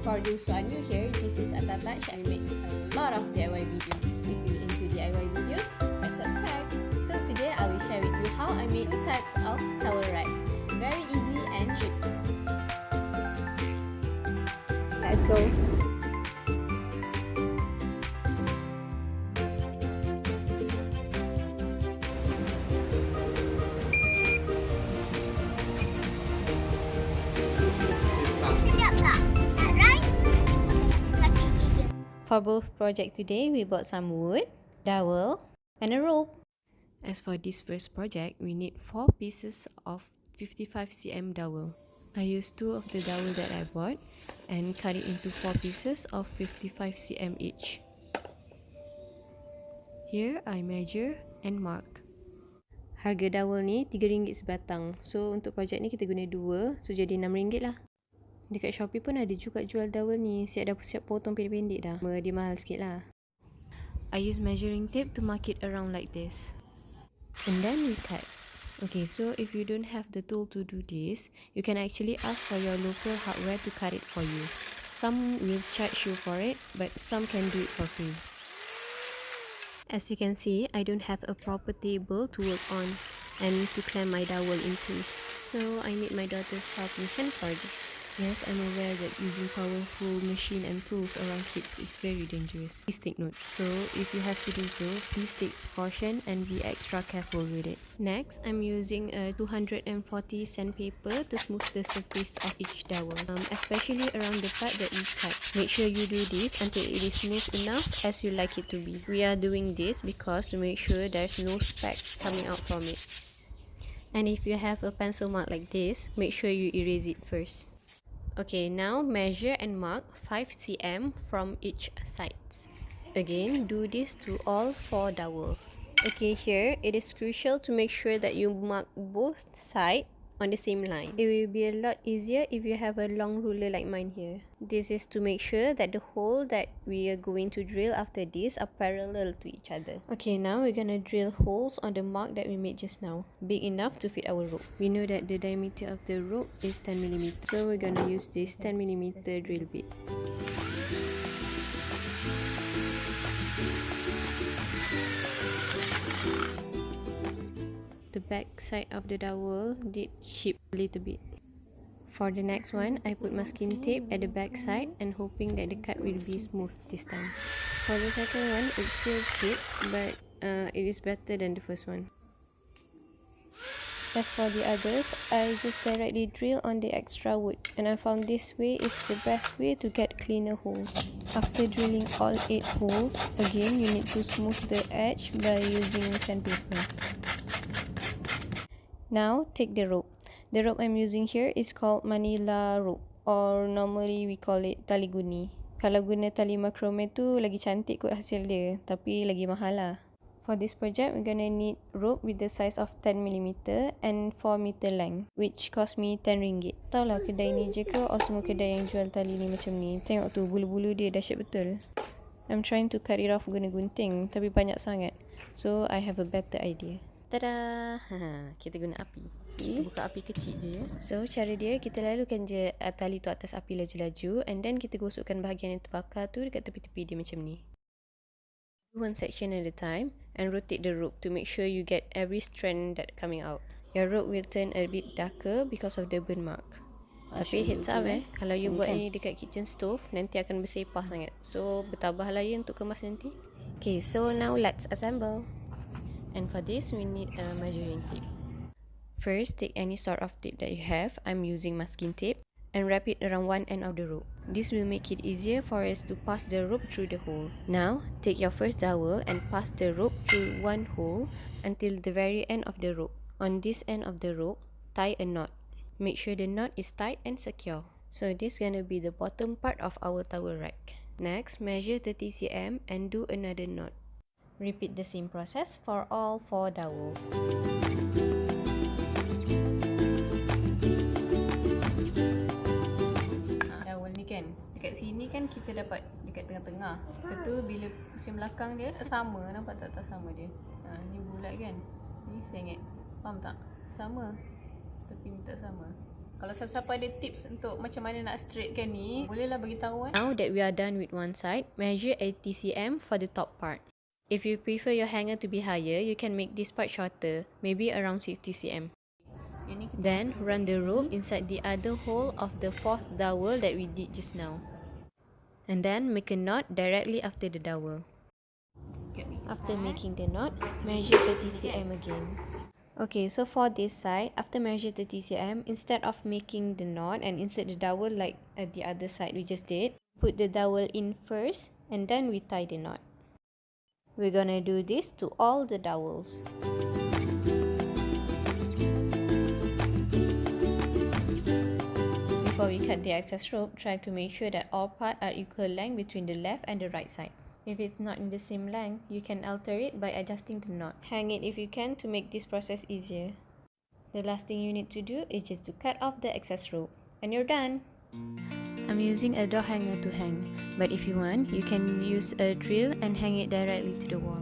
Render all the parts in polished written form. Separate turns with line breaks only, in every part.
For those who are new here, this is Ata Touch. I make a lot of DIY videos. If you're into DIY videos, press subscribe. So today I will share with you how I make 2 types of towel rack. It's very easy and cheap. Let's go. For both project today, we bought some wood, dowel, and a rope. As for this first project, we need 4 pieces of 55 cm dowel. I used 2 of the dowel that I bought and cut it into 4 pieces of 55 cm each. Here I measure and mark. Harga dowel ni RM3 sebatang. So untuk projek ni kita guna 2, so jadi RM6 lah. Dekat Shopee pun ada juga jual dowel ni. Siap potong pendek-pendek dah. Dia mahal sikit lah. I use measuring tape to mark it around like this. And then we cut. Okay, so if you don't have the tool to do this, you can actually ask for your local hardware to cut it for you. Some will charge you for it, but some can do it for free. As you can see, I don't have a proper table to work on and to clamp my dowel in place. So I need my daughter's helping hand for this. Yes, I'm aware that using powerful machine and tools around kids is very dangerous. Please take note. So, if you have to do so, please take precaution and be extra careful with it. Next, I'm using a 240 sandpaper to smooth the surface of each dowel, especially around the part that we cut. Make sure you do this until it is smooth enough as you like it to be. We are doing this because to make sure there's no specks coming out from it. And if you have a pencil mark like this, make sure you erase it first. Okay, now measure and mark 5 cm from each side. Again, do this to all 4 dowels. Okay, here it is crucial to make sure that you mark both sides on the same line. It will be a lot easier if you have a long ruler like mine here. This is to make sure that the hole that we are going to drill after this are parallel to each other. Okay, now we're gonna drill holes on the mark that we made just now, big enough to fit our rope. We know that the diameter of the rope is 10 mm, so we're gonna use this 10 mm drill bit. The back side of the dowel did chip a little bit. For the next one, I put masking tape at the back side and hoping that the cut will be smooth this time. For the second one, it's still chipped, but it is better than the first one. As for the others, I just directly drill on the extra wood, and I found this way is the best way to get cleaner holes. After drilling all 8 holes, again you need to smooth the edge by using sandpaper. Now take the rope. The rope I'm using here is called Manila rope, or normally we call it tali guni. Kalau guna tali macrame tu lagi cantik kot hasil dia, tapi lagi mahal lah. For this project, we're gonna need rope with the size of 10 mm and 4 meter length, which cost me RM10. Tahu lah kedai ni je ke, or semua kedai yang jual tali ni macam ni. Tengok tu, bulu-bulu dia dahsyat betul. I'm trying to cut it off guna gunting, tapi banyak sangat. So, I have a better idea. Tada! Kita guna api. Kita buka api kecil je. So, cara dia, kita lalukan je tali tu atas api laju-laju, and then kita gosokkan bahagian yang terbakar tu dekat tepi-tepi dia macam ni. One section at a time and rotate the rope to make sure you get every strand that coming out. Your rope will turn a bit darker because of the burn mark. Tapi heads up kalau you buat ni dekat kitchen stove, nanti akan bersepah sangat. So, bertabahlah ya untuk kemas nanti. Okay, so now let's assemble. And for this, we need a measuring tape. First, take any sort of tape that you have. I'm using masking tape and wrap it around one end of the rope. This will make it easier for us to pass the rope through the hole. Now, take your first dowel and pass the rope through one hole until the very end of the rope. On this end of the rope, tie a knot. Make sure the knot is tight and secure. So this is gonna be the bottom part of our towel rack. Next, measure 30 cm and do another knot. Repeat the same process for all 4 dowels. Dowel ni kan, dekat sini kan kita dapat dekat tengah-tengah. Lepas tu bila pusing belakang dia tak sama, nampak tak sama dia. Ni bulat kan, ni sengit, faham tak? Sama, tapi ni tak sama. Kalau siapa-siapa ada tips untuk macam mana nak straightkan ni, bolehlah bagi tahu. Now that we are done with one side, measure 80 cm for the top part. If you prefer your hanger to be higher, you can make this part shorter, maybe around 60 cm. Then run the rope inside the other hole of the fourth dowel that we did just now. And then make a knot directly after the dowel. After making the knot, measure 30 cm again. Okay, so for this side, after measure 30 cm, instead of making the knot and insert the dowel like at the other side we just did, put the dowel in first and then we tie the knot. We're gonna do this to all the dowels. Before we cut the excess rope, try to make sure that all parts are equal length between the left and the right side. If it's not in the same length, you can alter it by adjusting the knot. Hang it if you can to make this process easier. The last thing you need to do is just to cut off the excess rope. And you're done! I'm using a door hanger to hang, but if you want, you can use a drill and hang it directly to the wall.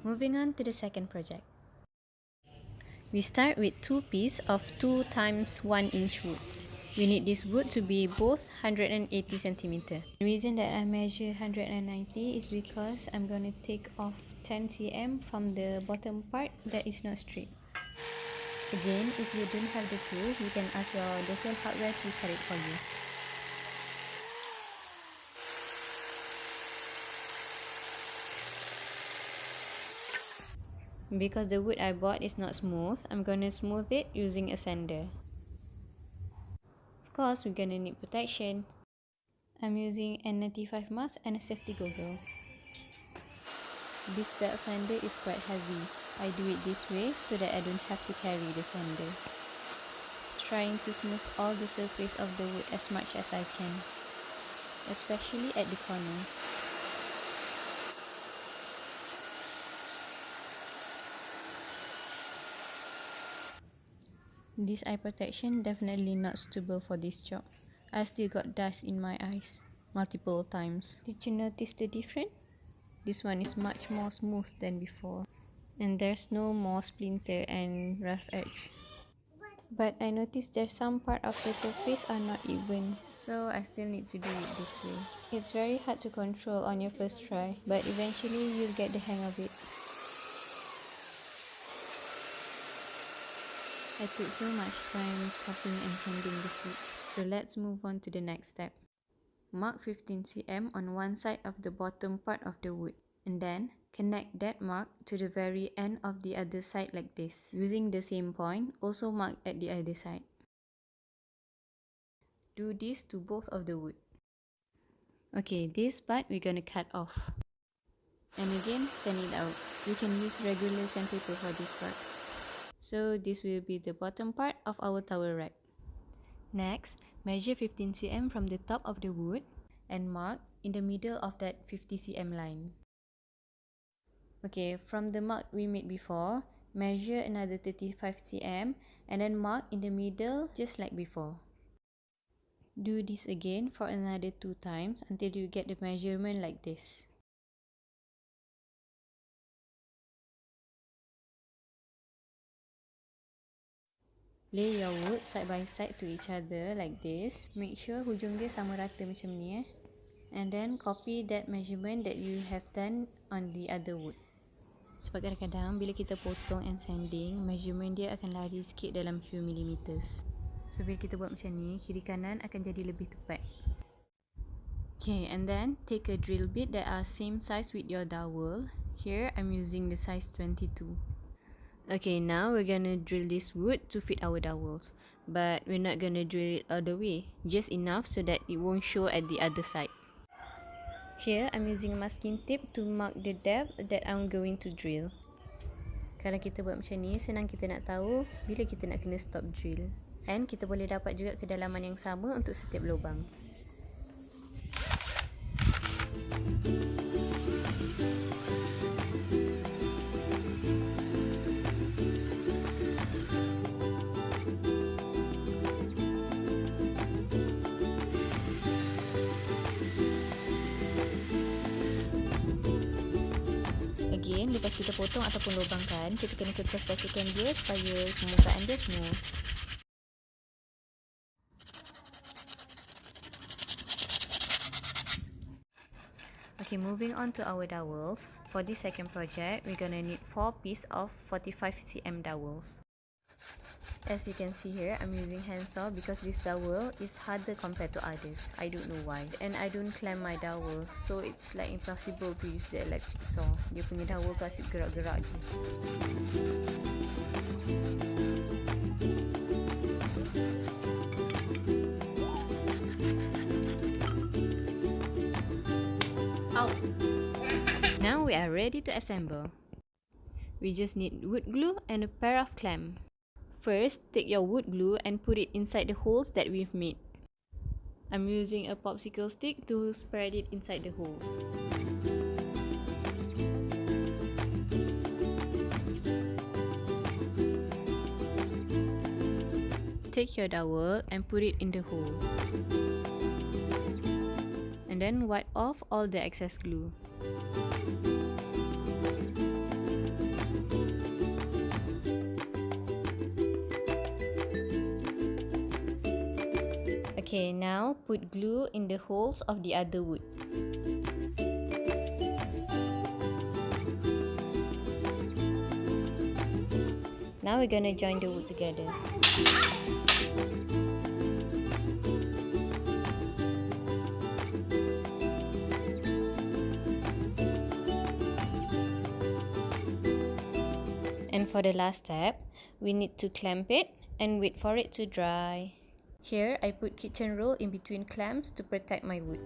Moving on to the second project. We start with two pieces of 2 x 1 inch wood. We need this wood to be both 180 cm. The reason that I measure 190 is because I'm going to take off 10 cm from the bottom part that is not straight. Again, if you don't have the tool, you can ask your local hardware to cut it for you. Because the wood I bought is not smooth, I'm gonna smooth it using a sander. Of course, we're gonna need protection. I'm using rm35 mask and a safety goggle. This belt sander is quite heavy. I do it this way so that I don't have to carry the sander. Trying to smooth all the surface of the wood as much as I can, especially at the corner. This eye protection definitely not suitable for this job. I still got dust in my eyes multiple times. Did you notice the difference? This one is much more smooth than before. And there's no more splinter and rough edge. But I noticed there's some part of the surface are not even. So I still need to do it this way. It's very hard to control on your first try, but eventually you'll get the hang of it. I took so much time cutting and sanding the switch, so let's move on to the next step. Mark 15 cm on one side of the bottom part of the wood, and then connect that mark to the very end of the other side like this. Using the same point, also mark at the other side. Do this to both of the wood. Okay, this part we're gonna cut off. And again, sand it out. You can use regular sandpaper for this part. So this will be the bottom part of our tower rack. Next, measure 15 cm from the top of the wood and mark in the middle of that 50 cm line. Okay, from the mark we made before, measure another 35 cm and then mark in the middle just like before. Do this again for another 2 times until you get the measurement like this. Lay your wood side by side to each other like this. Make sure hujung dia sama rata macam ni And then copy that measurement that you have done on the other wood. Sebab kadang-kadang bila kita potong and sanding, measurement dia akan lari sikit dalam few millimeters. So bila kita buat macam ni, kiri kanan akan jadi lebih tepat. Okay, and then take a drill bit that are same size with your dowel. Here I'm using the size 22. Okay, now we're gonna drill this wood to fit our dowels. But we're not gonna drill it all the way, just enough so that it won't show at the other side. Here I'm using masking tape to mark the depth that I'm going to drill. Kalau kita buat macam ni, senang kita nak tahu bila kita nak kena stop drill. And kita boleh dapat juga kedalaman yang sama untuk setiap lubang. selepas kita potong ataupun lubangkan, kita kena kertas-kertaskan dia supaya permukaan dia smooth. Okay, moving on to our dowels. For this second project, we're gonna need 4 pieces of 45 cm dowels. As you can see here, I'm using hand saw because this dowel is harder compared to others. I don't know why. And I don't clamp my dowels, so it's like impossible to use the electric saw. Dia punya dowel tu asyik gerak-gerak je. Out. Now we are ready to assemble. We just need wood glue and a pair of clamps. First, take your wood glue and put it inside the holes that we've made. I'm using a popsicle stick to spread it inside the holes. Take your dowel and put it in the hole. And then wipe off all the excess glue. Okay, now put glue in the holes of the other wood. Now we're gonna join the wood together. And for the last step, we need to clamp it and wait for it to dry. Here, I put kitchen roll in between clamps to protect my wood.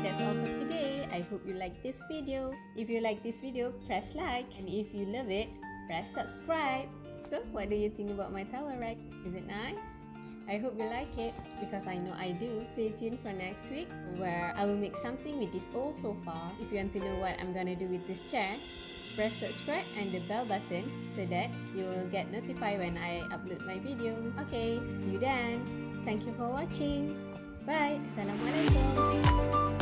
That's all for today. I hope you like this video. If you like this video, press like, and if you love it, press subscribe. So what do you think about my tower rack? Is it nice? I hope you like it because I know I do. Stay tuned for next week where I will make something with this old sofa. If you want to know what I'm gonna do with this chair, press subscribe and the bell button so that you will get notified when I upload my videos. Okay, see you then. Thank you for watching. Bye. Assalamualaikum.